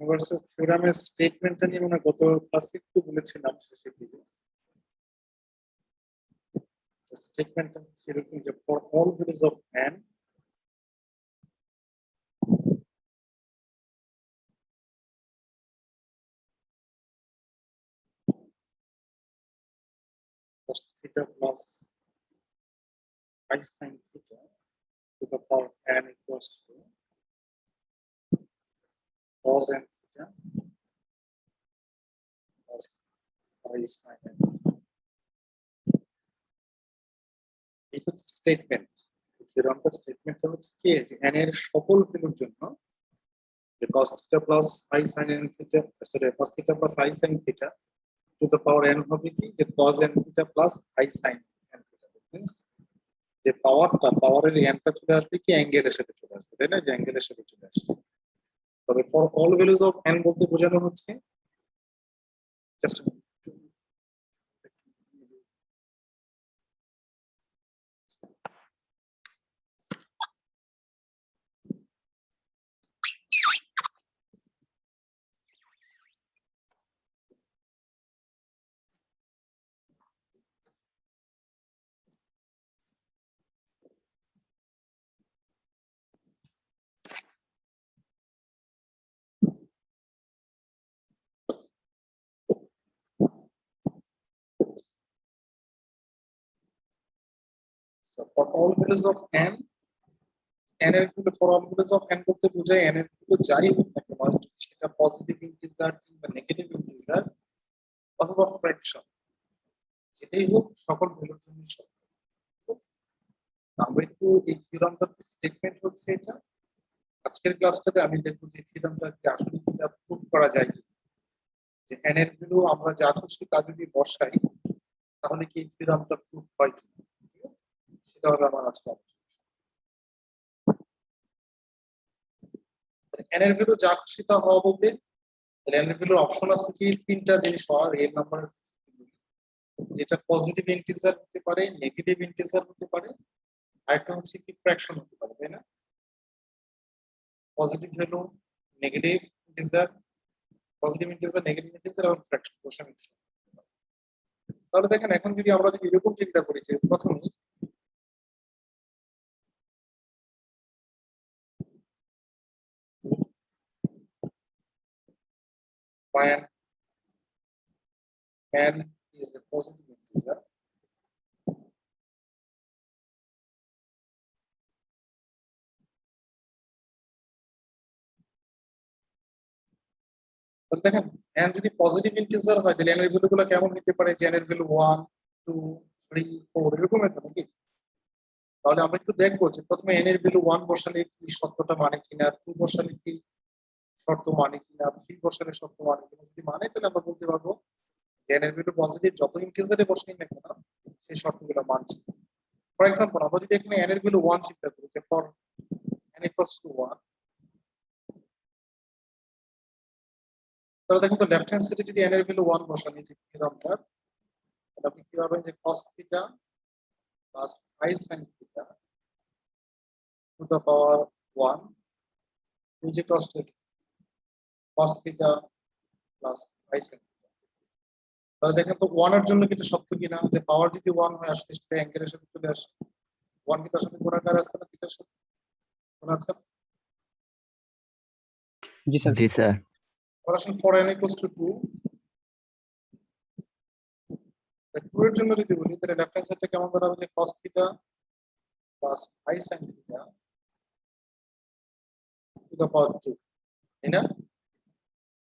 Versus থিওরামের স্টেটমেন্টটা নিয়ে মনে হয় গত ক্লাসে একটু বলেছিলাম শেষের দিকে। স্টেটমেন্টটা হচ্ছে এরকম যে for all values of n cos theta plus I sin theta to the power n equals to cos n theta plus I sin n. এটা হচ্ছে স্টেটমেন্ট। থিওরামটা স্টেটমেন্টটা হচ্ছে কি যে n এর সকল ভ্যালুর জন্য যে cos theta plus I sin n theta cos theta plus I sin theta to the power n হবে কি যে cos n theta plus I sin n theta means যে পাওয়ারের nটা চলে আসবে কি অ্যাঙ্গেলের সাথে চলে আসবে, তাই না? যে অ্যাঙ্গেলের সাথে চলে আসবে। তবে for all values of n বলতে বোঝানো হচ্ছে just for all values of n n এর গুলো for all values of n বলতে বোঝায় n এর গুলো যাই হোক না কেন, সেটা পজিটিভ ইন্টিজার কিংবা নেগেটিভ ইন্টিজার অথবা ফ্র্যাকশন, যেটাই হোক সকল ভ্যালুর জন্য সত্য। আমরা একটু এই থিওরামটার স্টেটমেন্ট হচ্ছে এটা। আজকের ক্লাসটাতে আমি দেখব যে থিওরামটা কি আসলে কিটা প্রুভ করা যায় কি, যে n এর ভ্যালু আমরা যা খুশি তা যদি বসাই তাহলে কি থিওরামটা প্রুভ হয় কি, ঠিক আছে? সেটা হবে আমার আজকে আলোচনা। n এর ভ্যালু যা খুশি তা হওয়া বলতে n এর ভ্যালু অপশন আছে কি তিনটা জিনিস হওয়ার, রিয়েল নাম্বার যেটা পজিটিভ ইন্টিজার হতে পারে, নেগেটিভ ইন্টিজার হতে পারে, আর একটা হচ্ছে কি ফ্র্যাকশন হতে পারে, তাই না? Positive value, negative integer, positive integer, negative integer এবং ফ্র্যাকশন কোশ্চেন। তাহলে দেখেন এখন যদি আমরা যদি এরকম চিন্তা করি যে প্রথমে when n is the positive integer তাহলে দেখেন n যদি পজিটিভ ইন্টিজার হয় তাহলে n এর ভ্যালুগুলো কেমন হতে পারে, যে n এর ভ্যালু 1 2 3 4 এরকম হতো নাকি? তাহলে আমরা একটু দেখবো যে প্রথমে n এর ভ্যালু 1 বসালে কি সত্যটা মানে কিনা, 2 বসালে কি শর্ত মানে কিনা, 3 বসালে শর্ত মানে কিনা। যদি মানে তাহলে আমরা বলতে পারবো যে n এর ভ্যালু পজিটিভ যত ইন্টিজারে বসাই না কেন সেই শর্তগুলো মানছে। ফর এক্সাম্পল আমরা যদি এখানে n এর ভ্যালু 1 চিন্তা করি যে ফর n equals to 1, তাহলে দেখুন তো লেফট হ্যান্ড সাইডে যদি n এর ভ্যালু 1 বসান এই যে থিওরামটার, তাহলে আপনি কি পাবেন যে cos theta plus I sin theta to the power 1 which is cos theta plus I sin theta. তাহলে দেখেন তো 1 এর জন্য কি এটা সত্য কিনা, যে পাওয়ার যদি 1 হয় আসলে সেটা অ্যাঙ্গেলের সাথে চলে আসে। 1 কি তার সাথে গুণাকার আছে না থিটার সাথে? মনে আছে? জি স্যার। জি স্যার। এবার আসলে for n equals to 2, 2 এর জন্য যদি বলি তাহলে লেফট হ্যান্ড সাইডটা কেমন দাঁড়াবে যে cos theta plus I sin theta to the power 2, তাই না?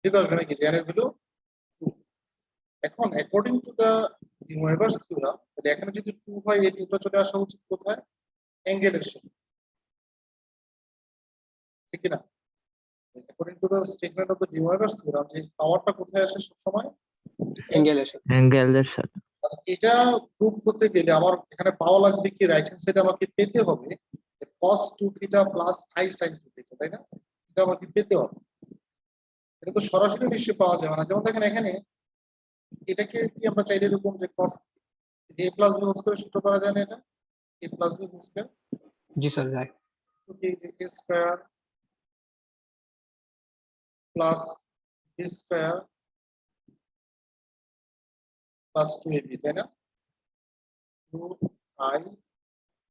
এটা আসবে নাকি যে n এর ভ্যালু 2। এখন according to the De Moivre's theorem তাহলে এখানে যদি 2 হয় এই 2টা চলে আসা উচিত কোথায়? অ্যাঙ্গেলের সাথে, ঠিক কি না? According to the statement of the De Moivre's theorem যে পাওয়ারটা কোথায় আসে সব সময়? অ্যাঙ্গেলের সাথে। এটা প্রুফ করতে গেলে আমার এখানে পাওয়া লাগবে কি রাইট হ্যান্ড সাইডে আমাকে পেতে হবে যে cos 2 theta plus I sin 2 theta, তাই না? এটা আমাকে পেতে হবে। এটা তো সরাসরি নিশ্চয়ই পাওয়া যাবে না। যেমন দেখেন এখানে এটাকে কি আমরা চাইলে এরকম যে cos a plus b whole square সূত্র করা যায় না, এটা a plus b whole square? জি স্যার যায়। ওকে, যে a square plus B square plus 2ab, তাই না? 2i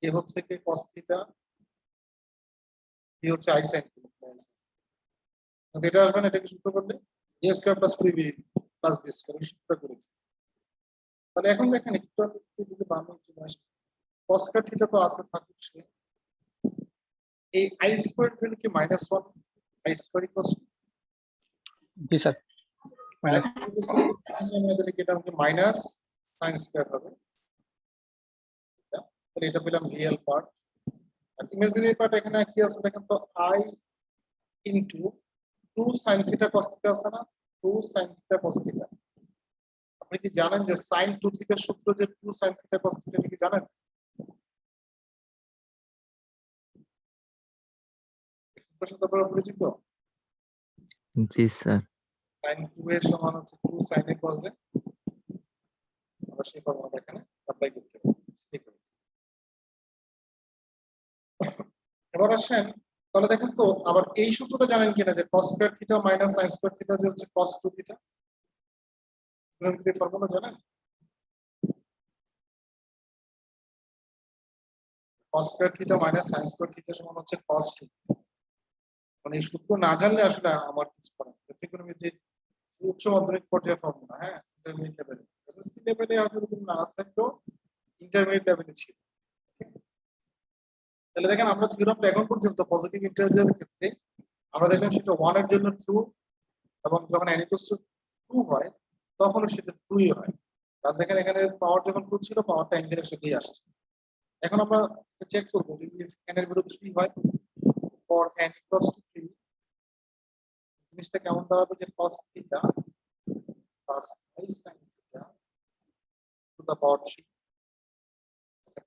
এ হচ্ছে কি cos থিটা, বি হচ্ছে i sin থিটা। এটা আসবে না, এটাকে সূত্র করলে a square plus 2ab plus B square এই সূত্রটা করেছি। তাহলে এখন দেখেন একটু যদি বামে চলে আসে, cos স্কয়ার থিটা তো আছে, থাকুক সে। এই i স্কয়ার ভ্যালু কি -1, i square equals two G sir এটা আমাকে মাইনাস সাইন স্কয়ার হবে। তাহলে এটা পেলাম রিয়েল পার্ট। আর ইমাজিনারি পার্ট এখানে কি আছে দেখেন তো, i into 2 sin theta cos theta আছে না, 2 sin থিটা cos থিটা। আপনি কি জানেন যে sin 2 থিটার সূত্র যে 2 sin থিটা cos থিটা, কি জানেন? সূত্রের সাথে আপনারা পরিচিত? জি স্যার। sin 2 এর সমান হচ্ছে 2 sin a cos a। আমরা সেই ফর্মুলাটা এখানে অ্যাপ্লাই করতে পারি। ঠিক আছে, এবার আসেন তাহলে দেখেন তো আবার এই সূত্রটা জানেন কিনা যে cos square theta minus sin square theta যে হচ্ছে cos 2 থিটা। আপনারা কি এই ফর্মুলা জানেন? cos square theta minus sin square theta সমান হচ্ছে cos 2। মানে এই সূত্র না জানলে আসলে আমার কিছু করার নেই। ত্রিকোণমিতির উচ্চ মাধ্যমিক পর্যায়ের ফর্মুলা, হ্যাঁ, ইন্টারমিডিয়েট লেভেলে, এসএসসি লেভেলে হয়তো এরকম না থাকলেও ইন্টারমিডিয়েট লেভেলে ছিল। তাহলে দেখেন আমরা থিওরামটা এখন পর্যন্ত পজিটিভ ইন্টিজারের ক্ষেত্রে আমরা দেখলাম সেটা 1 এর জন্য ট্রু, এবং যখন n = 2 হয় তখনও সেটা ট্রুই হয়। আর দেখেন এখানে পাওয়ার যখন 2 ছিল, পাওয়ারটা অ্যাঙ্গেলের সাথেই আসছে। এখন আমরা চেক করব যদি n এর ভ্যালু 3 হয়, for n = 3 জিনিসটা কেমন দাঁড়াবে যে cos theta plus i sin theta to the power 3।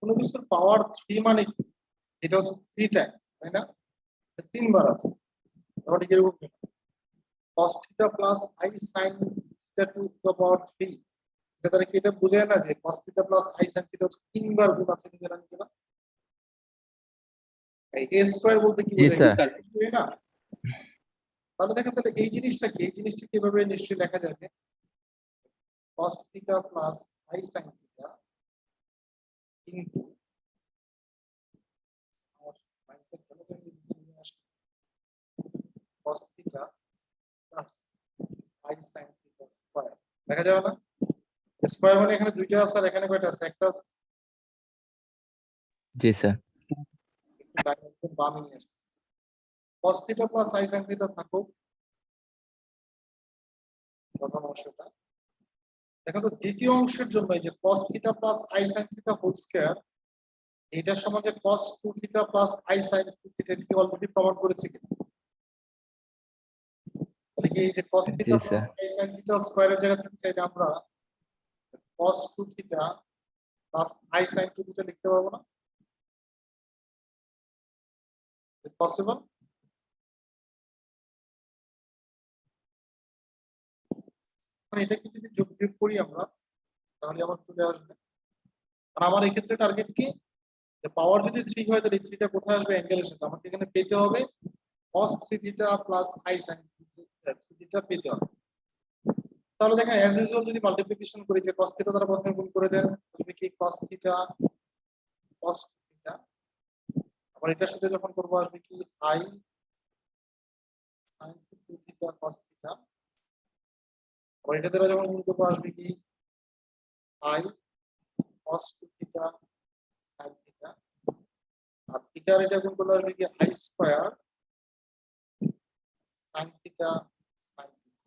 কোনো কিছুর পাওয়ার 3 মানে কি? এটা হচ্ছে 3 টাইমস, তাই না? 3 বার আছে। তাহলে কি এরকম cos theta plus i sin theta to the power 3, এটা দ্বারা কি এটা বোঝায় না যে cos theta plus i sin theta হচ্ছে 3 বার গুণ আছে নিজেরা নিজেরা? এই a স্কয়ার বলতে কি জি বোঝায়? স্যার। বুঝলি না? তাহলে দেখেন তাহলে এই জিনিসটা কি, এই জিনিসটা কিভাবে নিশ্চয়ই লেখা যাবে? cos theta plus i sin theta into cos theta plus i sin theta square. দেখা যাবে না? স্কয়ার মানে এখানে দুইটা আছে, আর এখানে কয়টা আছে? একটা আছে। জি স্যার। একদম বামে নিয়ে আসছে। cos theta plus i sin theta থাকুক প্রথম অংশটা। দেখো তো দ্বিতীয় অংশের জন্য এই যে cos theta plus i sin theta whole square, এটার সমান যে cos 2 theta plus i sin 2 theta, এটা কি অলরেডি প্রমাণ করেছি কিনা? তাহলে কি এই যে cos জি theta plus sir. i sin theta স্কয়ারের জায়গা থেকে চাইলে আমরা cos 2 theta plus i sin 2 theta লিখতে পারবো না? পসিবল? মানে এটাকে যদি যোগ বিয়োগ করি আমরা, তাহলে আমার চলে আসবে। আর আমার এই ক্ষেত্রে টার্গেট কি, যে পাওয়ার যদি 3 হয় তাহলে 3টা কোথায় আসবে? অ্যাঙ্গেলের সাথে। আমাকে এখানে পেতে হবে cos 3 theta plus i sin 3 theta পেতে হবে। তাহলে দেখেন অ্যাজ ইউজুয়াল যদি মাল্টিপ্লিকেশন করি, যে cos থিটা দ্বারা প্রথমে গুণ করে দেন, আসবে কি cos থিটা cos থিটা, আবার এটার সাথে যখন করব আসবে কি i sin 2 theta cos theta, আবার এটা দ্বারা যখন গুণ করব আসবে কি i cos 2 theta sin theta, আর থিটার এটা গুণ করলে আসবে কি i square sin theta sin theta.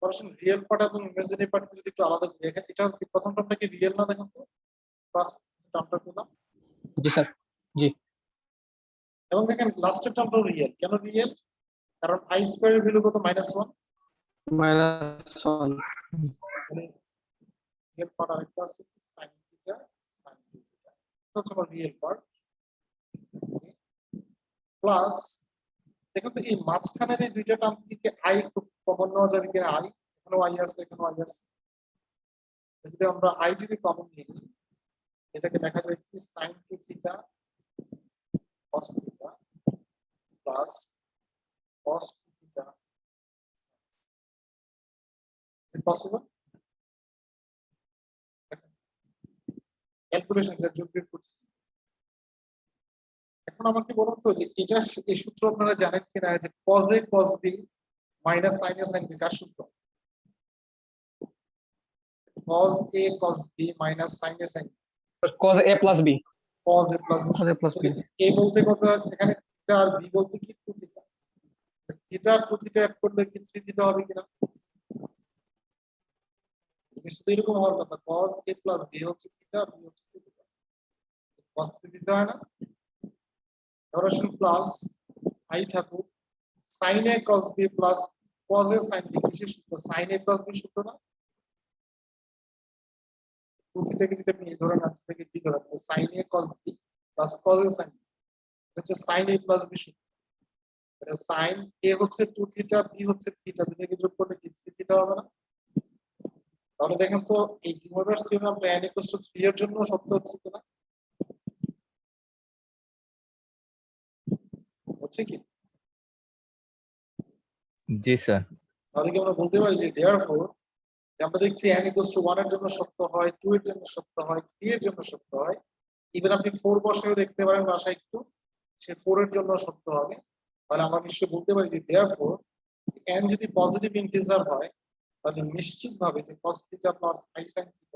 পড়াশোনা রিয়েল পার্ট এবং ইমাজিনারি পার্ট যদি একটু আলাদা করি, দেখেন এটা কি প্রথম টার্মটা কি রিয়েল না? দেখেন তো ফার্স্ট টার্মটা পেলাম। জি স্যার। জি এবং দেখেন লাস্টের টার্মটাও রিয়েল। কেন রিয়েল? কারণ i স্কয়ারের ভ্যালু কত? -1। -1 মানে রিয়েল পার্ট আরেকটা আছে sin থিটা sin 2 থিটা, এটা হচ্ছে আমার রিয়েল পার্ট। প্লাস দেখো তো এই মাঝখানের এই দুইটা টার্ম থেকে i একটু কমন নেওয়া যাবে কিনা? i এখানেও i আছে, এখানেও i আছে। যদি আমরা i যদি কমন নিই, এটাকে দেখা যায় কি sin 2 theta cos theta plus cos theta. Is it possible? Calculation যা যোগ বিয়োগ করছি। এখন আমাকে বলুন তো যে এটা এই সূত্র আপনারা জানেন কিনা যে cos a cos b minus sin a sin b কার সূত্র? cos a cos b minus sin a sin b। cos a plus b, cos a plus b। cos a plus b, a বলতে কত, এখানে theta আর b বলতে কি 2 theta. Theta আর 2 theta add করলে কি 3 theta হবে কিনা? নিশ্চয়ই এরকম হওয়ার কথা। cos a plus b হচ্ছে থিটা, b হচ্ছে 2 থিটা। cos 3 থিটা হয় না? এবার আসুন প্লাস i থাকুক sin a cos b plus cos a sin b কিসের সূত্র? sin a plus b সূত্র না? 2 থিটাকে যদি আপনি ধরেন আর থিটাকে b ধরেন তাহলে sin a cos b plus cos a sin b হচ্ছে sin a plus b সূত্র। তাহলে sin a হচ্ছে 2 থিটা, b হচ্ছে থিটা, দুটোকে যোগ করলে কি 3 থিটা হবে না? তাহলে দেখেন তো এই ডিমোডার্স থিওরেম tan = 3 এর জন্য সত্য হচ্ছে কিনা? হচ্ছে কি? জি স্যার। তাহলে কি আমরা বলতে পারি যে therefore যে আমরা দেখছি n = 1 এর জন্য সত্য হয়, 2 এর জন্য সত্য হয়, 3 এর জন্য সত্য হয়, ইভেন আপনি 4 বসেও দেখতে পারেন বাসায় একটু, সে 4 এর জন্য সত্য হবে। তাহলে আমরা নিশ্চয়ই বলতে পারি যে therefore n যদি পজিটিভ ইন্টিজার হয় তাহলে নিশ্চিতভাবে যে cos θ plus i sin θ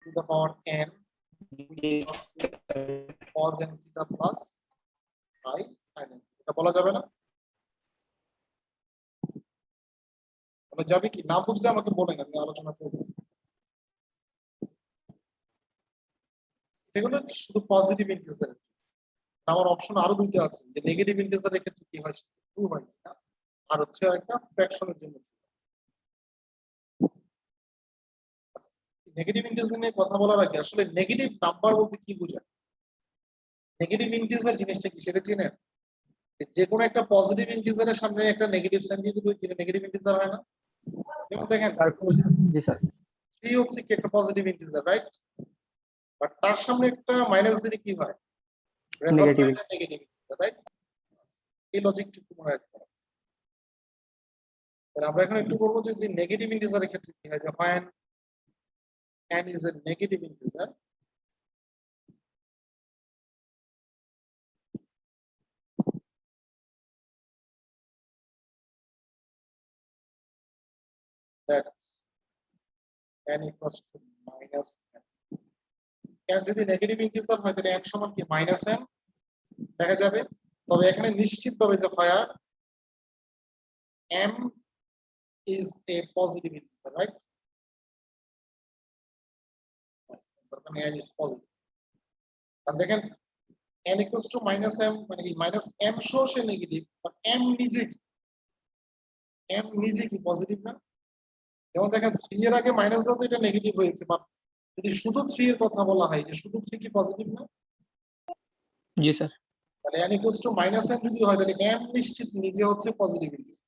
to the power n cos n θ plus i sin n। এটা বলা যাবে না? বলা যাবে কি? না বুঝলে আমাকে বলেন, আমি আলোচনা করব। এগুলো শুধু পজিটিভ ইন্টিজার। আমার অপশন আরো দুইটা আছে যে নেগেটিভ ইন্টিজারের ক্ষেত্রে কি হয়, ট্রু হয় কিনা, আর হচ্ছে একটা ফ্র্যাকশনের জন্য। নেগেটিভ ইন্টিজার নিয়ে কথা বলার আগে আসলে নেগেটিভ নাম্বার বলতে কি বোঝায়? নেগেটিভ ইন্টিজার জিনিসটা কি সেটা চেনেন? যে কোনো একটা পজিটিভ ইন্টিজারের সামনে একটা নেগেটিভ সাইন দিয়ে দিলে কি নেগেটিভ ইন্টিজার হয় না? যেমন দেখেন জি স্যার, 3 হচ্ছে কি একটা পজিটিভ ইন্টিজার, রাইট? বাট তার সামনে একটা মাইনাস দিলে কি হয়? রেজাল্ট নেগেটিভ, হয় নেগেটিভ ইন্টিজার, রাইট? এই লজিকটা একটু মনে রাখতে হবে। তাহলে আমরা এখন একটু বলবো যে নেগেটিভ ইন্টিজারের ক্ষেত্রে কি হয়, যে when n is a negative integer that n equals to minus n. n যদি নেগেটিভ ইন্টিজার হয় তাহলে n সমান কি মাইনাস n দেখা যাবে। তবে এখানে নিশ্চিতভাবে যে হয় m is a positive integer, right? মানে n is positive। আর দেখেন n equals to minus m মানে এই মাইনাস m সহ সে নেগেটিভ, বাট m নিজে কি পজিটিভ না? যেমন দেখেন 3 এর আগে মাইনাস দাও তো এটা নেগেটিভ হয়েছে, বাট যদি শুধু 3 এর কথা বলা হয় যে শুধু 3 কি পজিটিভ না? জি স্যার, তাহলে n equals to minus m যদি হয় তাহলে m নিশ্চিত নিজে হচ্ছে পজিটিভ ইন্টিজার।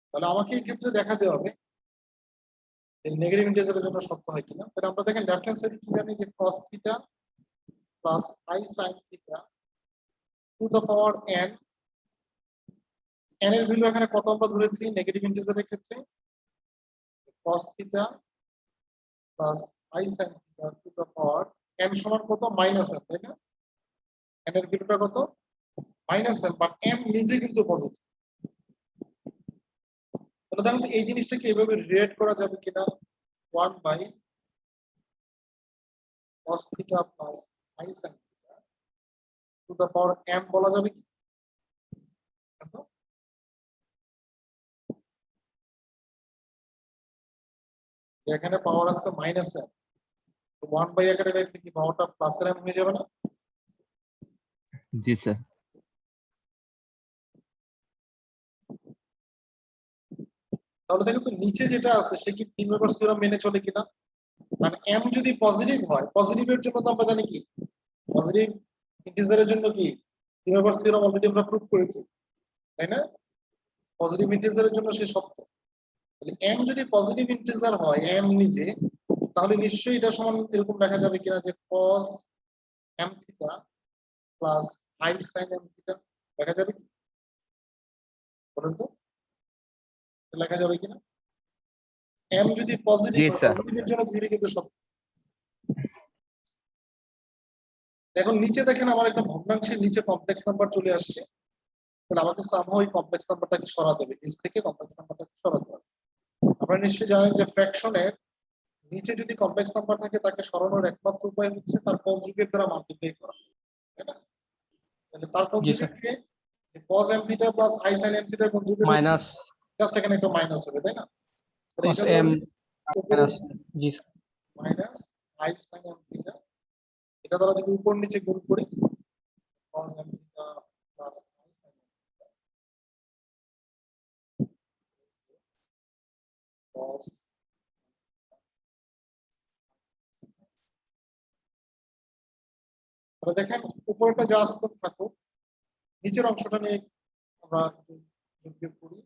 তাহলে আমাকে এই ক্ষেত্রে দেখাতে হবে যে নেগেটিভ ইন্টিজারের জন্য সত্য হয় কিনা। তাহলে আমরা দেখেন লেফট হ্যান্ড সাইডে কি জানি যে cos θ plus i sin θ to the power n। n এর ভ্যালু এখানে কত আমরা ধরেছি নেগেটিভ ইন্টিজারের ক্ষেত্রে? cos θ plus i sin θ to the power n সমান কত? মাইনাস m, তাই না? n এর ভ্যালুটা কত? মাইনাস m, বাট m নিজে কিন্তু পজিটিভ। তাহলে দেখেন তো এই জিনিসটাকে এভাবে রিলেট করা যাবে কিনা? 1 by cos θ plus i sin θ to the power m বলা যাবে কি? এখানে পাওয়ার আছে মাইনাস m, তো 1 বাই আকারে রাখলে কি পাওয়ারটা প্লাস m হয়ে যাবে না? জি স্যার। তাহলে দেখো তো নিচে যেটা আছে সে কি তিন নম্বর থিওরেম মেনে চলে কিনা? মানে m যদি পজিটিভ হয়, পজিটিভের জন্য তো আমরা জানি কি পজিটিভ ইন্টিজারের জন্য কি তিন নম্বর থিওরেম অলরেডি আমরা প্রুফ করেছি, তাই না? পজিটিভ ইন্টিজারের জন্য সে সত্য। তাহলে m যদি পজিটিভ ইন্টিজার হয় m নিজে, তাহলে নিশ্চয়ই এটা সমান এরকম লেখা যাবে কিনা যে cos m θ plus i sin m θ লেখা যাবে কি? বলেন তো লেখা যাবে কিনা? m যদি পজিটিভ জি হয়, স্যার। পজিটিভের জন্য থিওরি কিন্তু সব। এখন নিচে দেখেন আমার একটা ভগ্নাংশের নিচে কমপ্লেক্স নাম্বার চলে আসছে, তাহলে আমাকে সামহাও এই কমপ্লেক্স নাম্বারটাকে সরাতে হবে, নিচ থেকে কমপ্লেক্স নাম্বারটাকে সরাতে হবে। আপনারা নিশ্চয়ই জানেন যে ফ্র্যাকশনের নিচে যদি কমপ্লেক্স নাম্বার থাকে তাকে সরানোর একমাত্র উপায় হচ্ছে তার কনজুগেট দ্বারা মাল্টিপ্লাই করা, তাই না? তাহলে তার জি কনজুগেট স্যার। কে cos m theta plus i sin m থিটার কনজুগেট মাইনাস জাস্ট এখানে একটা মাইনাস হবে, তাই না? তাহলে cos এটা দ্বারা m যদি উপরে minus, G sir. Minus i sin m theta, এটা দ্বারা যদি উপর নিচে গুণ করি cos m theta plus i sin m cos, তাহলে দেখেন উপরেটা যা আসতে থাকুক, নিচের অংশটা নিয়ে আমরা একটু যোগ বিয়োগ করি।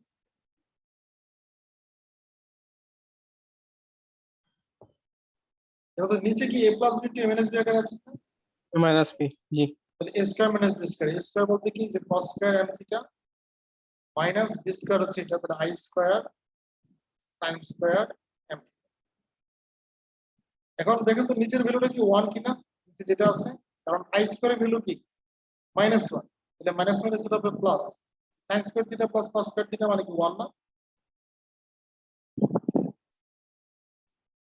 যেহেতু নিচে কি a plus b to m n s b আকারে আছে না? মাইনাস p, জি। তাহলে a square minus b square, a square বলতে কি যে cos square m theta minus b square হচ্ছে এটা, তাহলে i square sin square m। এখন দেখেন তো নিচের ভ্যালুটা কি 1 কিনা, নিচে যেটা আছে, কারণ i স্কয়ারের ভ্যালু কি -1, তাহলে মাইনাস মাইনাস এটা হবে plus, sin square theta plus cos square theta মানে কি 1 না?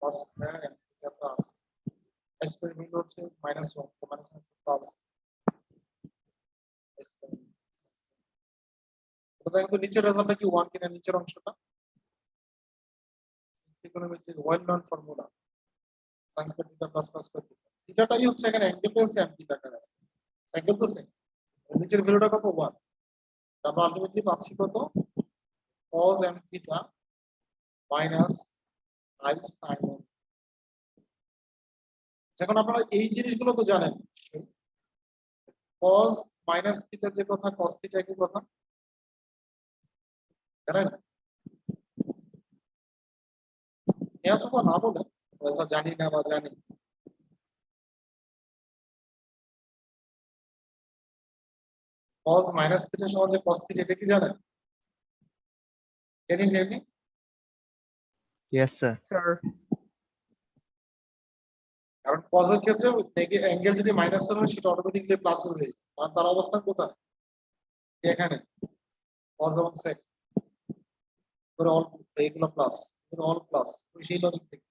cos square m theta plus i square value হচ্ছে -1, তো minus minus plus i square. তো দেখেন তো নিচের রেজাল্টটা কি 1 কিনা, নিচের অংশটা trigonometric well known formula sin square theta plus cos square theta, থিটাটাই হচ্ছে এখানে অ্যাঙ্গেল পেয়েছে m থিটা আকারে আছে, অ্যাঙ্গেল তো সেম, নিচের ভ্যালুটা কত 1, তারপর আলটিমেটলি পাচ্ছি কত cos m theta minus i sin m। এখন আপনারা এই জিনিসগুলো তো জানেন cos মাইনাস থিটা যে কথা, cos থিটা কি কথা জানেন? অথবা না বলেন জানি না বা জানি, cos মাইনাস থিটা সমান যে cos থিটা, এটা কি জানেন? Can you hear me? Yes sir. Sir, কারণ cos এর ক্ষেত্রে অ্যাঙ্গেল যদি মাইনাস হয় সেটা অটোমেটিক্যালি প্লাস হয়ে যায়, কারণ তার অবস্থান কোথায়, যে এখানে cos এবং sec করে অল, এইগুলো প্লাস, এগুলো অল প্লাস, সেই লজিক থেকে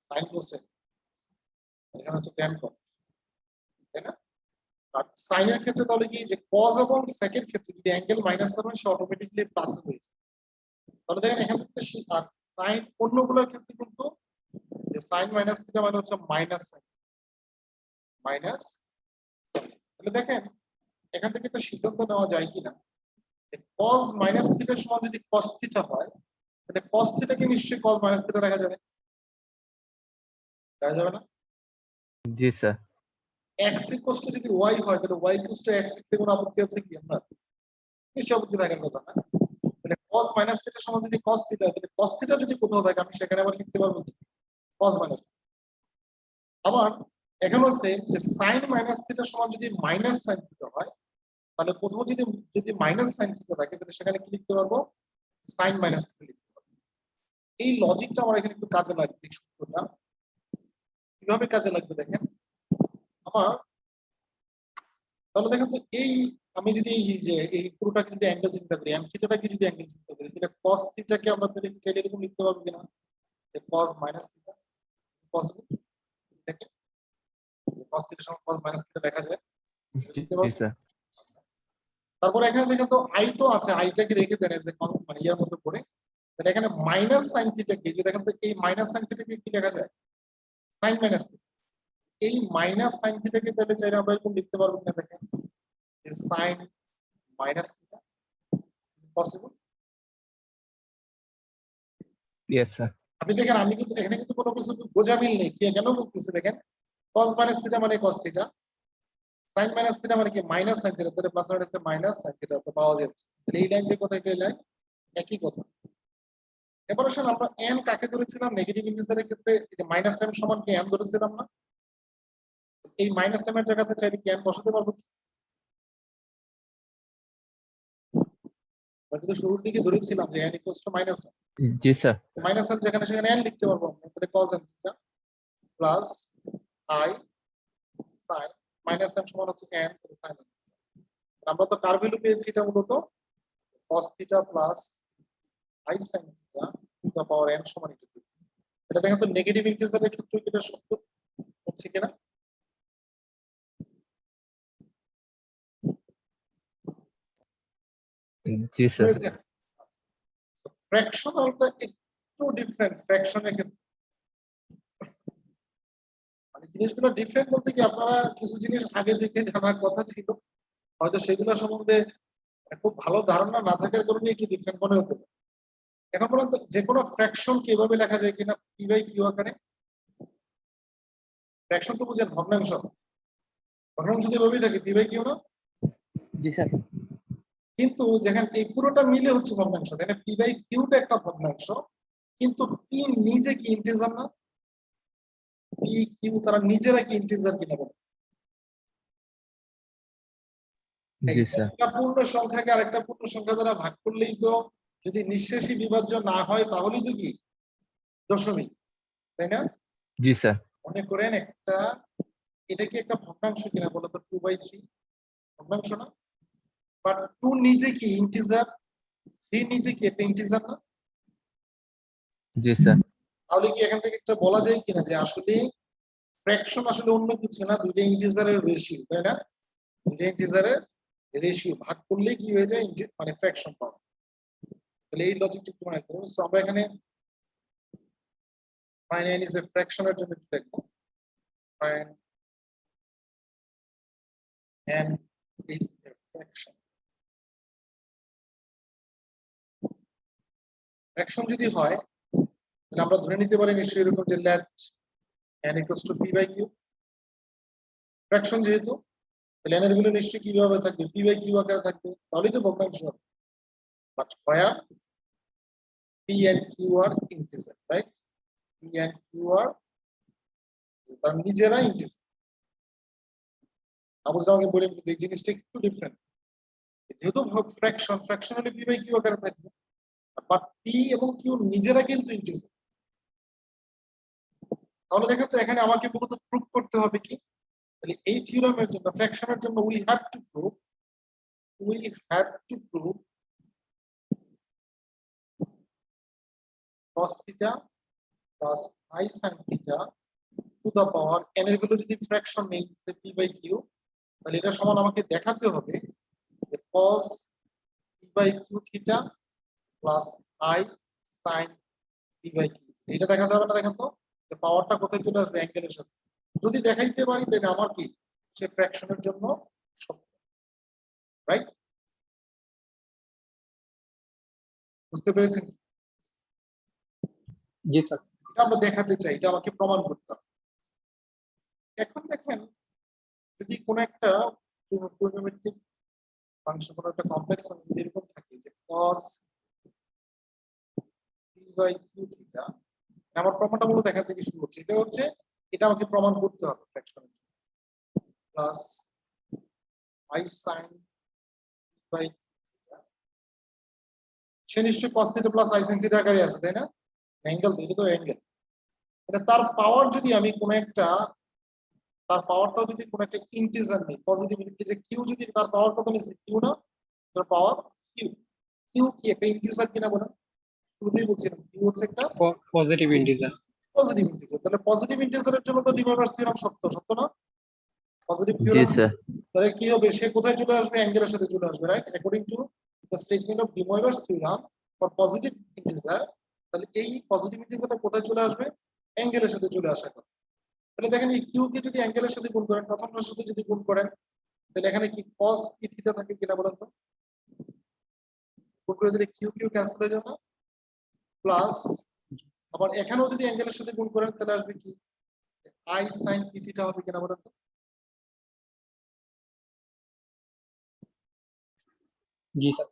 sin cosec এখানে হচ্ছে tan cos, তাই না? আর sin এর ক্ষেত্রে তাহলে কি যে cos এবং sec এর ক্ষেত্রে যদি অ্যাঙ্গেল মাইনাস হয় সে অটোমেটিক্যালি প্লাস হয়ে যায়। তাহলে দেখেন এখান থেকে আর sin অন্যগুলোর ক্ষেত্রে কিন্তু যে sin মাইনাস থিটা মানে হচ্ছে মাইনাস sin, মাইনাস sin। তাহলে দেখেন এখান থেকে একটা সিদ্ধান্ত নেওয়া যায় কিনা যে cos মাইনাস থিটার সমান যদি cos থিটা হয়, তাহলে cos থিটাকে নিশ্চয়ই cos মাইনাস থিটা রাখা যাবে, দেখা যাবে না? জি স্যার। x ইকুয়াল টু যদি y হয় তাহলে y ইকুয়াল টু x লিখতে কোনো আপত্তি আছে কি আপনার? নিশ্চয়ই আপত্তি থাকার কথা না। তাহলে cos মাইনাস থিটার সমান যদি cos থিটা, তাহলে cos থিটা যদি কোথাও থাকে আমি সেখানে আবার লিখতে পারবো কি cos মাইনাস। আবার এখন হচ্ছে যে sin মাইনাস থিটার সমান যদি মাইনাস sin থিটা হয়, তাহলে কোথাও যদি যদি মাইনাস sin থিটা থাকে তাহলে সেখানে কি লিখতে পারবো sin মাইনাস থিটা লিখতে পারবো। এই লজিকটা আমার এখানে একটু কাজে লাগবে, এই সূত্রটা কিভাবে কাজে লাগবে দেখেন আমার। তাহলে দেখেন তো এই আমি যদি এই যে এই পুরোটাকে যদি অ্যাঙ্গেল চিন্তা করি, m থিটাটাকে যদি অ্যাঙ্গেল চিন্তা করি, তাহলে cos থিটাকে আমরা চাইলে এরকম লিখতে পারবো কিনা যে cos মাইনাস থিটা, পসিবল? দেখেন যে cos থিটা সমান cos মাইনাস থিটা লেখা যায়, জি লিখতে পারবো। স্যার। তারপর এখানে দেখেন তো i তো আছে, আইটাকে রেখে দেন যে মানে ইয়ার মধ্যে পড়ে, তাহলে এখানে মাইনাস sin থিটা কে যে দেখেন তো এই মাইনাস sin থিটাকে কি লেখা যায় sin মাইনাস থিটা, এই মাইনাস sin থিটাকে তাহলে চাইলে আমরা এরকম লিখতে পারবো কিনা দেখেন যে sin minus theta, possible? Yes sir. আপনি দেখেন আমি কিন্তু এখানে কিন্তু কোনো কিছু বোঝা মিল নেই, কে কেন বলতেছে দেখেন cos মাইনাস থিটা মানে cos theta, sin minus theta মানে কি মাইনাস sin থিটা, তাহলে plus minus minus sin theta তো পাওয়া যাচ্ছে, তাহলে এই লাইন যে কোথায় এই লাইন একই কথা। এবার আসলে আমরা n কাকে ধরেছিলাম নেগেটিভ ইন্টিজারের ক্ষেত্রে, এই যে মাইনাস m সমান কি n ধরেছিলাম না, এই মাইনাস m এর জায়গাতে চাইলে কি n বসাতে পারবো? আমরা কিন্তু শুরুর দিকে ধরেছিলাম যে n ইকুয়ালস টু মাইনাস जी सर মাইনাস n যেখানে সেখানে n লিখতে পারবো আমরা, তাহলে cos n theta plus i sin minus n সমান হচ্ছে n sin n। আমরা তো কার ভ্যালু পেয়েছি, এটা মূলত cos theta plus i sin theta to the power n সমান এটা পেয়েছি। এটা দেখেন তো নেগেটিভ ইন্টিজারের ক্ষেত্রে এটা সত্য হচ্ছে কিনা। जी सर ফ্র্যাকশনালটা একটু ডিফারেন্ট ফ্র্যাকশনের ক্ষেত্রে, মানে জিনিসগুলো ডিফারেন্ট বলতে কি আপনারা কিছু জিনিস আগে থেকে জানার কথা ছিল, হয়তো সেগুলো সম্বন্ধে খুব ভালো ধারণা না থাকার কারণে একটু ডিফারেন্ট মনে হতে পারে। এখন পর্যন্ত যে কোনো ফ্র্যাকশন কিভাবে লেখা যায় কিনা পি বাই কিউ আকারে? ফ্র্যাকশন তো বুঝেন ভগ্নাংশ, ভগ্নাংশ যেভাবেই থাকে পি বাই কিউ না, जी सर কিন্তু যেখানে এই পুরোটা মিলে হচ্ছে ভগ্নাংশ, তাই না? পি বাই কিউটা একটা ভগ্নাংশ, কিন্তু পি নিজে কি ইন্টিজার না? পি কিউ তারা নিজেরা কি ইন্টিজার কিনা বলো? এই जी सर একটা পূর্ণ সংখ্যাকে আরেকটা পূর্ণ সংখ্যা দ্বারা ভাগ করলেই তো, যদি নিঃশেষী বিভাজ্য না হয় তাহলেই তো কি দশমিক, তাই না? जी सर মনে করেন একটা, এটা কি একটা ভগ্নাংশ কিনা বলো তো? 2/3 ভগ্নাংশ না? বাট 2 নিজে কি ইন্টিজার, 3 নিজে কি একটা ইন্টিজার না? जी सर তাহলে কি এখান থেকে একটা বলা যায় কিনা যে আসলে ফ্র্যাকশন আসলে অন্য কিছু না, দুইটা ইন্টিজারের রেশিও, তাই না? দুইটা ইন্টিজারের রেশিও ভাগ করলে কি হয়ে যায়, মানে ফ্র্যাকশন পাওয়া। তাহলে এই লজিকটা একটু মনে রাখতে হবে। সো আমরা এখানে ফাইন n ইজ এ ফ্র্যাকশনের জন্য একটু দেখবো। Fine n is a fraction. Fraction যদি হয় তাহলে আমরা ধরে নিতে পারি নিশ্চয়ই এরকম যে let n equals to p by q। Fraction যেহেতু, তাহলে n এর ভ্যালু নিশ্চয়ই কিভাবে থাকবে, p বাই q আকারে থাকবে, তাহলেই তো ভগ্নাংশ হবে। But where p and q are integer, right? p and q are তার নিজেরা ইন্টিজার। আবুজ আমাকে বলেন কিন্তু এই জিনিসটা একটু ডিফারেন্ট, যেহেতু ফ্র্যাকশন, ফ্র্যাকশন হলে p বাই q আকারে থাকবে, বাট p এবং q নিজেরা কিন্তু ইন্টিজার। তাহলে দেখেন তো এখানে আমাকে মূলত প্রুফ করতে হবে কি, তাহলে এই থিওরামের জন্য, ফ্র্যাকশনের জন্য we have to prove cos theta plus i sin theta to the power n এর ভ্যালু যদি ফ্র্যাকশন নেই p বাই q, তাহলে এটা সমান আমাকে দেখাতে হবে যে cos p by q theta plus i sin p by q। এটা দেখাতে হবে না? দেখেন তো যে পাওয়ারটা কোথায় চলে আসবে, অ্যাঙ্গেলের সাথে। যদি দেখাইতে পারি তাহলে আমার কি সে ফ্র্যাকশনের জন্য সত্য, রাইট? বুঝতে পেরেছেন? जी सर এটা আমরা দেখাতে চাই, এটা আমাকে প্রমাণ করতে হবে। এখন দেখেন, যদি কোনো একটা ট্রিগোনোমেট্রিক ফাংশন, কোনো একটা কমপ্লেক্স ফাংশন এরকম থাকে যে cos p by q theta, আমার প্রমাণটা মূলত দেখা থেকে শুরু হচ্ছে। এটা হচ্ছে, এটা আমাকে প্রমাণ করতে হবে ফ্র্যাকশনের জন্য, plus i sin p by theta, সে নিশ্চয়ই cos theta plus i sin theta আকারে আছে, তাই না? অ্যাঙ্গেল, এটা তো অ্যাঙ্গেল। এটা তার পাওয়ার যদি আমি কোনো একটা, তার পাওয়ারটাও যদি কোনো একটা ইন্টিজার নেই, পজিটিভ, যে কিউ যদি তার পাওয়ার কত নিচ্ছে, কিউ না, তার পাওয়ার কিউ। কিউ কি একটা ইন্টিজার কিনা বলেন? শুরুতেই বলছিলাম কিউ হচ্ছে একটা पॉजिटिव इंटीजर পজিটিভ ইন্টিজার। তাহলে পজিটিভ ইন্টিজারের জন্য তো ডি ময়ভারস থিওরাম সত্য, সত্য না? পজিটিভ जी থিওরাম, सर তাহলে কি হবে, সে কোথায় চলে আসবে, অ্যাঙ্গেলের সাথে চলে আসবে, right? According to the statement of De Moivre's theorem for positive integer, তাহলে এই পজিটিভ ইন্টিজারটা কোথায় চলে আসবে, অ্যাঙ্গেলের সাথে চলে আসা কথা। তাহলে দেখেন এই কিউ কে যদি অ্যাঙ্গেলের সাথে গুণ করেন, প্রথমটার সাথে যদি গুণ করেন, তাহলে এখানে কি cos p থিটা থাকে কিনা বলেন তো? গুণ করে দিলে কিউ কিউ ক্যান্সেল হয়ে যাবে না? প্লাস আবার এখানেও যদি অ্যাঙ্গেলের সাথে গুণ করেন তাহলে আসবে কি i sin p থিটা হবে কিনা বলেন তো? जी सर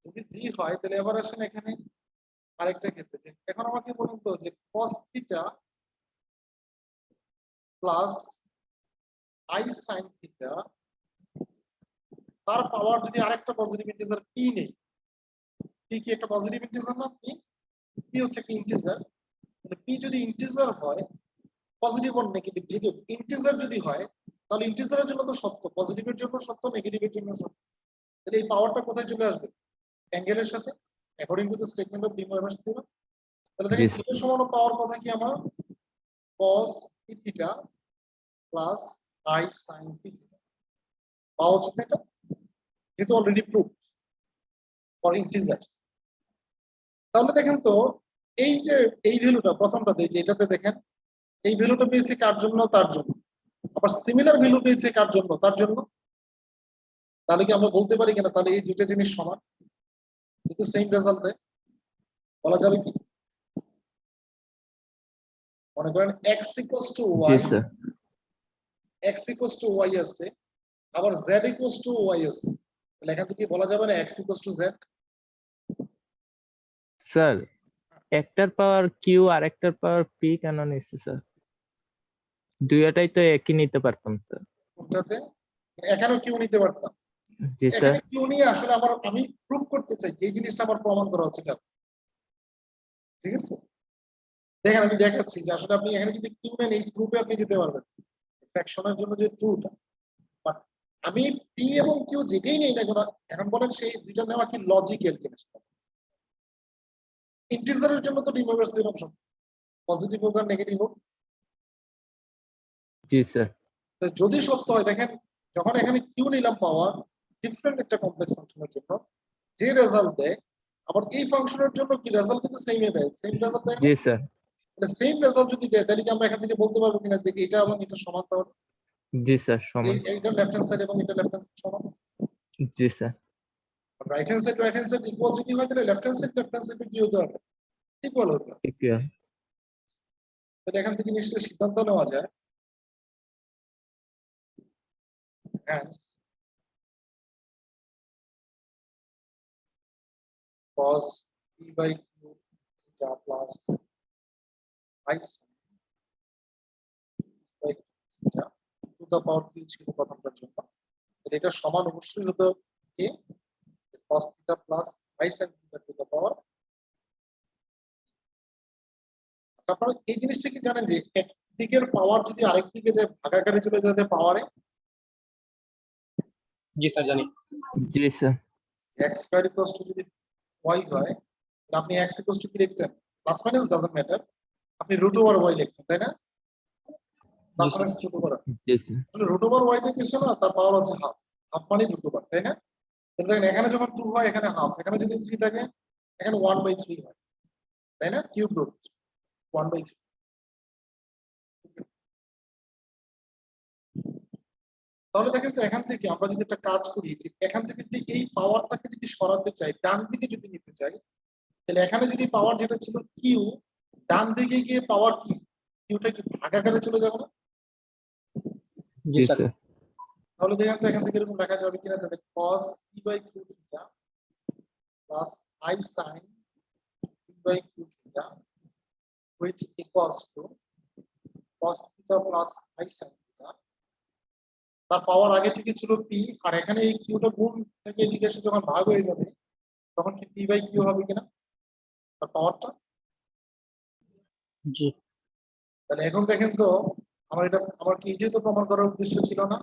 যদি জি হয় তাহলে এবার আসেন এখানে আরেকটা ক্ষেত্রে, যে এখন আমাকে বলুন তো যে cos theta plus i sin theta তার পাওয়ার যদি আরেকটা পজিটিভ ইন্টিজার p নেই, p কি একটা পজিটিভ ইন্টিজার না? p হচ্ছে কি ইন্টিজার, মানে p যদি ইন্টিজার হয়, পজিটিভ অর নেগেটিভ যেটা ইন্টিজার যদি হয়, তাহলে ইন্টিজারের জন্য তো সত্য, পজিটিভের জন্য সত্য, নেগেটিভের জন্য সত্য। তাহলে এই পাওয়ারটা কোথায় চলে আসবে? অ্যাঙ্গেলের সাথে, according to the statement of De Moivre's theorem. তাহলে দেখেন জি, এর সমান পাওয়ার কথা কি আমার cos p theta plus i sin p theta পাওয়া হচ্ছে এটা, যেহেতু অলরেডি প্রুফ ফর ইন্টিজার্স। তাহলে দেখেন তো এই যে এই ভ্যালুটা প্রথমটাতে, যে এটাতে দেখেন এই ভ্যালুটা পেয়েছে কার জন্য? তার জন্য। আবার সিমিলার ভ্যালু পেয়েছে কার জন্য? তার জন্য। তাহলে কি আমরা বলতে পারি কিনা তাহলে এই দুইটা জিনিস সমান, কিন্তু সেম রেজাল্ট দেয়? বলা যাবে কি? মনে করেন x equals to G y, sir. x equals to y আছে, আবার z ইকুয়ালস টু y আছে, তাহলে এখান থেকে বলা যাবে না x equals to z? Sir একটার পাওয়ার কিউ আর একটার পাওয়ার পি কেন নিচ্ছে স্যার? দুইটাই তো একই নিতে পারতাম স্যার। কোনটাতে? এখানেও কিউ নিতে পারতাম। জি স্যার। এখানে কিউ নিয়ে আসলে আমি প্রুভ করতে চাই এই জিনিসটা আমার প্রমাণ করা হচ্ছে, ঠিক আছে? দেখেন আমি দেখাচ্ছি যে আসলে আপনি এখানে যদি কিউ নেন এই প্রুফে আপনি যেতে পারবেন, ফ্র্যাকশনের জন্য যে ট্রুটা। বাট আমি পি এবং কিউ যেটাই নেই না কেন, এখন বলেন সেই দুইটা নেওয়া কি লজিক্যাল কিনা? ইন্টিজারের জন্য তো ডি ময়ভারস থিওরাম সব, পজিটিভ হোক আর নেগেটিভ হোক। জি স্যার। তো যদি সত্য হয়, দেখেন যখন এখানে কিউ নিলাম পাওয়ার ডিফারেন্ট একটা কমপ্লেক্স ফাংশনের জন্য, যে রেজাল্ট দেয়, আবার এই ফাংশনের জন্য কি রেজাল্ট কিন্তু সেমই দেয়, সেম রেজাল্ট দেয় না? জি স্যার। তাহলে সেম রেজাল্ট যদি দেয়, তাহলে কি আমরা এখান থেকে বলতে পারবো কিনা যে এটা এবং এটা সমান? তাহলে জি স্যার সমান। এইটা লেফট হ্যান্ড সাইড এবং এটা লেফট হ্যান্ড সাইড সমান। জি sir. Right hand side equal যদি হয়, তাহলে লেফট হ্যান্ড সাইড কি হতে হবে? ইকুয়াল হতে হবে। ঠিক আছে। তাহলে এখান থেকে নিশ্চয়ই সিদ্ধান্ত নেওয়া যায়, hence cos p by q theta plus i sin by theta to the power q ছিল প্রথমটার জন্য, তাহলে এটা সমান অবশ্যই হতে হবে কি cos theta plus i sin theta to the power। আপনারা এই জিনিসটা কি জানেন যে এক দিকের পাওয়ার যদি আরেক দিকে যায় ভাগাকারে চলে যেতে পাওয়ারে? जी सर जानी। জি sir. x square equals to যদি y হয়, তাহলে আপনি x ইকুয়ালস টু কি লিখতেন? প্লাস মাইনাস ডাজন্ট ম্যাটার, আপনি রুট ওভার y লিখতেন, তাই না? প্লাস মাইনাস রুট ওভার, জি স্যার। তাহলে রুট ওভার y তে কিছু না, তার পাওয়ার হচ্ছে হাফ, হাফ মানে রুট ওভার, তাই না? তাহলে দেখেন এখানে যখন 2 হয় এখানে হাফ, এখানে যদি 3 থাকে এখানে 1/3 হয়, তাই না? Cube root 1/3। তাহলে দেখেন তো এখান থেকে আমরা যদি একটা কাজ করি, যে এখান থেকে যদি এই পাওয়ারটাকে যদি সরাতে চাই, ডান দিকে যদি নিতে চাই, তাহলে এখানে যদি পাওয়ার যেটা ছিল কিউ, ডান দিকে গিয়ে পাওয়ার কি কিউটা কি ভাগাকারে চলে যাবে না? जी জি सर। স্যার। তাহলে দেখেন তো এখান থেকে এরকম লেখা যাবে কিনা, তাহলে cos p by q theta plus i sin p by q theta which equals to cos theta plus i sin theta। তার পাওয়ার আগে থেকে ছিল p, আর এখানে এই কিউটা গুণ থেকে এদিকে এসে যখন ভাগ হয়ে যাবে তখন কি p by q হবে কিনা তার পাওয়ারটা? जी তাহলে এখন দেখেন তো আমার কি এটাই তো প্রমাণ করার উদ্দেশ্য ছিল না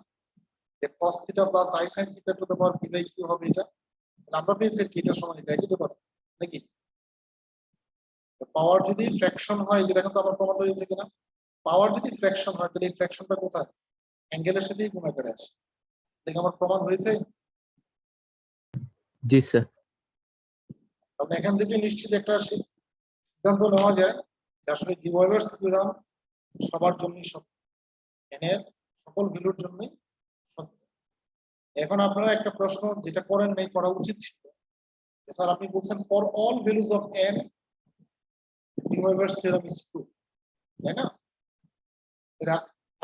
যে cos theta plus i sin theta to the power p by q হবে এটা? তাহলে আমরা পেয়েছি কি এটা সমান, এটা একই তো কথা নাকি? পাওয়ার যদি ফ্র্যাকশন হয়, যে দেখেন তো আমার প্রমাণ হয়েছে কিনা, পাওয়ার যদি ফ্র্যাকশন হয় তাহলে এই ফ্র্যাকশনটা কোথায়? অ্যাঙ্গেলের সাথেই গুণ আকারে আসে। দেখে আমার প্রমাণ হয়েছে। জি স্যার। তাহলে এখান থেকে নিশ্চিত একটা সিদ্ধান্ত নেওয়া যায় যে আসলে ডি ময়ভারস থিওরাম সবার জন্যই সত্য, n এর সকল ভ্যালুর জন্যই সত্য। এখন আপনারা একটা প্রশ্ন যেটা করেন নাই, করা উচিত ছিল, যে স্যার আপনি বলছেন for all values of n De Moivre's theorem is true, তাই না? এরা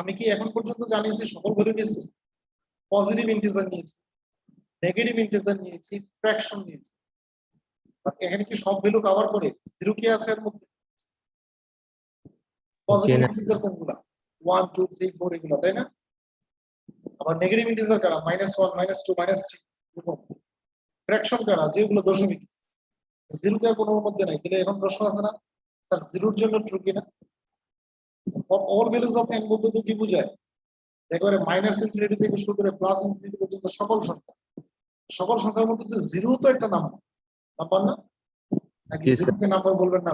আমি কি এখন পর্যন্ত জানিয়েছি সকল ভ্যালু নিয়েছি? পজিটিভ ইন্টিজার নিয়েছি, নেগেটিভ ইন্টিজার নিয়েছি, ফ্র্যাকশন নিয়েছি, বাট এখানে কি সব ভ্যালু কভার করে? জিরো কি আছে এর মধ্যে? পজিটিভ ইন্টিজার কোনগুলা? 1 2 3 4 এগুলো, তাই না? আবার নেগেটিভ ইন্টিজার কারা? -1 -2 -3 ফ্র্যাকশন কারা যেগুলো দশমিক, জিরোতে আর কোনো মধ্যে নাই, তাহলে এখন প্রশ্ন আছে না স্যার জিরোর জন্য ট্রু কিনা? For all values of n বলতে তো কি বোঝায়, একেবারে মাইনাস ইনফিনিটি থেকে শুরু করে প্লাস ইনফিনিটি পর্যন্ত সকল সংখ্যা, সকল সংখ্যার মধ্যে তো জিরো তো একটা নাম্বার, নাম্বার না? নাকি জি স্যার। জিরোকে নাম্বার বলবেন না?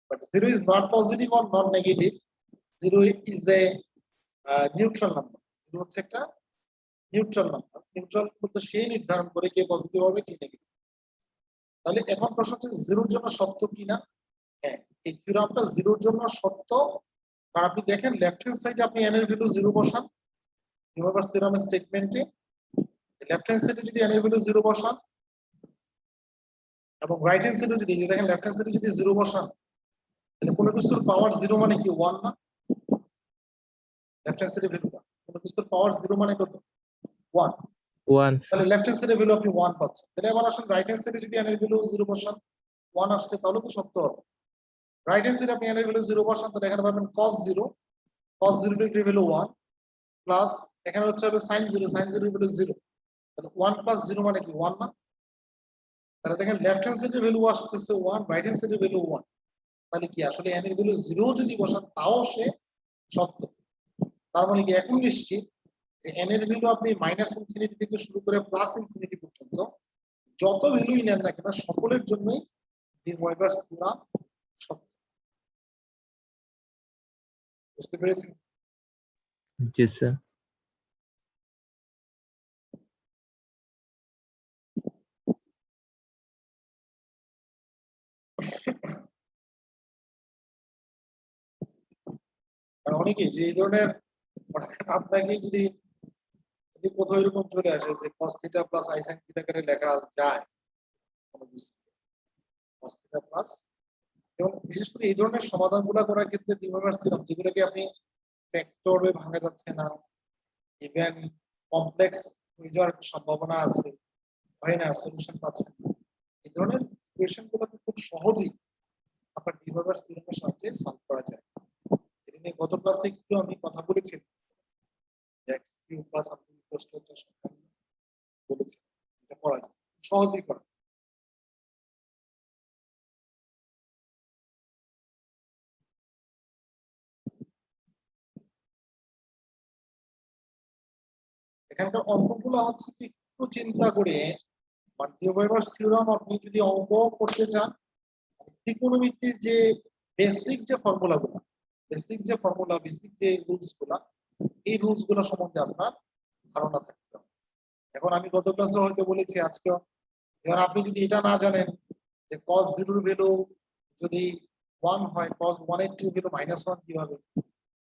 But zero is not positive or not negative, zero is a neutral number. Zero হচ্ছে একটা নিউট্রাল নাম্বার, নিউট্রাল বলতে সেই নির্ধারণ করে কে পজিটিভ হবে কি নেগেটিভ। তাহলে এখন প্রশ্ন হচ্ছে জিরোর জন্য সত্য কিনা? হ্যাঁ, এই থিওরামটা জিরোর জন্য সত্য। আর আপনি দেখেন লেফট হ্যান্ড সাইডে আপনি n এর ভ্যালু জিরো বসান, ইউনিভার্স থিওরামের স্টেটমেন্টে লেফট হ্যান্ড সাইডে যদি n এর ভ্যালু জিরো বসান এবং রাইট হ্যান্ড সাইডে যদি দেখেন লেফট হ্যান্ড সাইডে যদি জিরো বসান, তাহলে কোনো কিছুর পাওয়ার জিরো মানে কি 1 না? লেফট হ্যান্ড সাইডে ভ্যালুটা কোনো কিছুর পাওয়ার জিরো মানে কত? 1। 1 তাহলে লেফট হ্যান্ড সাইডে ভ্যালু আপনি 1 পাচ্ছেন। তাহলে এবার আসেন রাইট হ্যান্ড সাইডে যদি n এর ভ্যালু জিরো বসান 1 আসলে তাহলে তো সত্য হবে। রাইট হ্যান্ড সাইডে আপনি n এর ভ্যালু জিরো বসান, তাহলে এখানে পাবেন cos 0, cos 0 degree value 1 plus এখানে হচ্ছে হবে sin 0, sin 0 ভ্যালু 0। তাহলে 1 প্লাস 0 মানে কি 1 না? তাহলে দেখেন লেফট হ্যান্ড সাইডের ভ্যালু আসতেছে 1, রাইট হ্যান্ড সাইডের ভ্যালু 1। তাহলে কি আসলে n এর ভ্যালু 0 যদি বসান তাও সে সত্য। তার মানে কি এখন নিশ্চিত যে n এর ভ্যালু আপনি মাইনাস ইনফিনিটি থেকে শুরু করে প্লাস ইনফিনিটি পর্যন্ত যত ভ্যালুই নেন না কেন সকলের জন্যই ডি ময়বার্স থিওরাম সত্য। বুঝতে পেরেছেন? জি স্যার। আর অনেকেই যে এই ধরনের আপনাকে যদি যদি কোথাও এরকম চলে আসে যে cos theta plus i sin theta করে লেখা যায় কোনো কিছু cos থিটা প্লাস, এবং বিশেষ করে এই ধরনের সমাধানগুলো করার ক্ষেত্রে ডি ময়বার্স থিওরাম যেগুলোকে আপনি ফ্যাক্টরে ভাঙা যাচ্ছে না, ইভেন কমপ্লেক্স হয়ে যাওয়ার সম্ভাবনা আছে, হয় না, সলিউশন পাচ্ছেন না, এই ধরনের ইকুয়েশন গুলোকে খুব সহজেই আপনার ডি ময়বার্স থিওরামের সাহায্যে সলভ করা যায়। এটা নিয়ে গত ক্লাসে একটু আমি কথা বলেছি, x cube plus something equals to একটা সংখ্যা নিয়ে বলেছি, এটা করা যায় সহজেই করা যায়। এখানকার অঙ্কগুলো হচ্ছে কি একটু চিন্তা করে, মানে ডি ময়বার্স থিওরাম আপনি যদি অঙ্ক করতে চান ত্রিকোণমিতির যে বেসিক যে ফর্মুলাগুলো, বেসিক যে রুলস গুলা, এই রুলস গুলো সম্বন্ধে আপনার ধারণা থাকতে হবে। এখন আমি গত ক্লাসে হয়তো বলেছি আজকে, এবার আপনি যদি এটা না জানেন যে cos 0 এর ভ্যালু যদি 1 হয় cos 1 এর ভ্যালু -1 কিভাবে,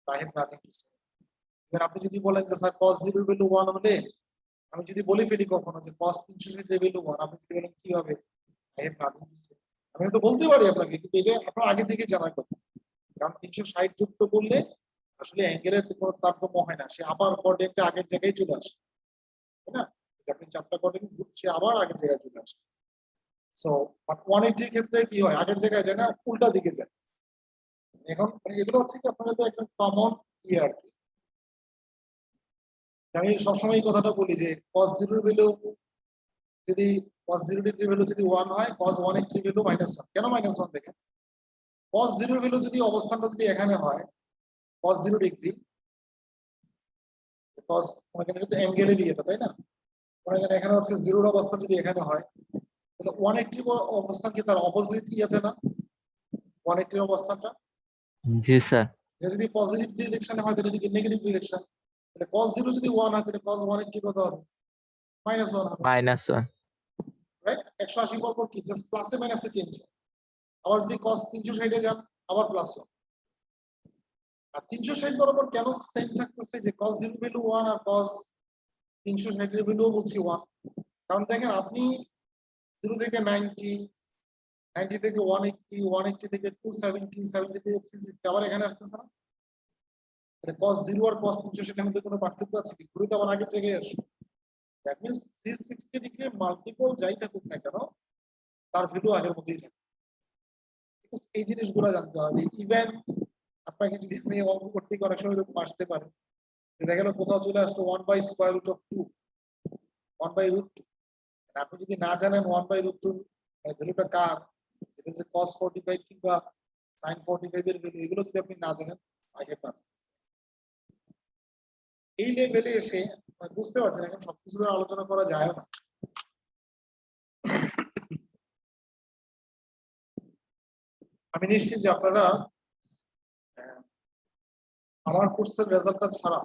I have nothing to say। এবার আপনি যদি বলেন যে স্যার cos 0 এর ভ্যালু 1 হলে, আমি যদি বলে ফেলি কখনো যে cos 360 এর ভ্যালু 1, আপনি যদি বলেন কিভাবে, I have nothing to say। আমি তো বলতে পারি আপনাকে, কিন্তু এটা আপনার আগে থেকে জানার কথা, কারণ 360 যুক্ত করলে আসলে অ্যাঙ্গেলের কোনো তারতম্য হয় না, সে আবার কোঅর্ডিনেটে আগের জায়গায় চলে আসে, তাই না? আপনি চারটা কোঅর্ডিনেট ঘুরছে আবার আগের জায়গায় চলে আসে। সো বাট 180 এর ক্ষেত্রে কি হয়, আগের জায়গায় যায় না, উল্টা দিকে যায়। এখন এগুলো হচ্ছে কি আপনাদের একটা কমন ইয়ে আর কি। আমি সবসময় এই কথাটা বলি যে cos 0 এর ভ্যালু যদি cos 0 ডিগ্রি ভ্যালু যদি 1 হয়, cos 180 ভ্যালু -1। কেন -1 দেখেন, cos 0 এর ভ্যালু যদি অবস্থানটা যদি এখানে হয় cos 0 ডিগ্রি, cos এখানে কিন্তু অ্যাঙ্গেলেরই এটা, তাই না? এখানে হচ্ছে 0 এর অবস্থান যদি এখানে হয়, তাহলে 180 অবস্থান কি তার অপোজিট ইয়েতে না? 180 এর অবস্থানটা জি স্যার। এটা যদি পজিটিভ ডিরেকশনে হয় তাহলে এটা নেগেটিভ ডিরেকশন, তাহলে cos 0 যদি 1 হয় তাহলে cos 180 কত হবে? -1 হবে, -1 রাইট? 180 পর কি জাস্ট প্লাসে মাইনাসে চেঞ্জ হয়। আবার যদি cos 360 এ যান আবার প্লাস হয়। আর 360 বরাবর কেন সেম থাকতেছে যে cos 0 ভ্যালু 1 আর cos 360 এর ভ্যালু বলছি 1, কারণ দেখেন আপনি 0 থেকে 90, 90 থেকে 180, 180 থেকে 270, 70 থেকে 360 আবার এখানে আসতেছে না? তাহলে cos 0 আর cos 360 এর মধ্যে কোনো পার্থক্য আছে কি? ঘুরে তো আবার আগের জায়গায় আসে। দ্যাট মিন্স 360 ডিগ্রির মাল্টিপল যাই থাকুক না কেন তার ভ্যালু আগের মতোই থাকে। ঠিক আছে, এই জিনিসগুলো জানতে হবে। ইভেন আপনাকে যদি আপনি অঙ্ক করতে অনেক সময় এরকম আসতে পারে, দেখা গেল কোথাও চলে আসলো 1/√2, 1/√2। আপনি যদি না জানেন 1/√2 ভ্যালুটা কার, এটা যে cos 45 কিংবা sin 45 এর ভ্যালু, এগুলো যদি আপনি না জানেন I have nothing। এই লেভেলে এসে বুঝতে পারছেন এখন সবকিছু তো আলোচনা করা যায় না। আমি নিশ্চিত যে আপনারা আমার কোর্সের রেজাল্টটা ছাড়া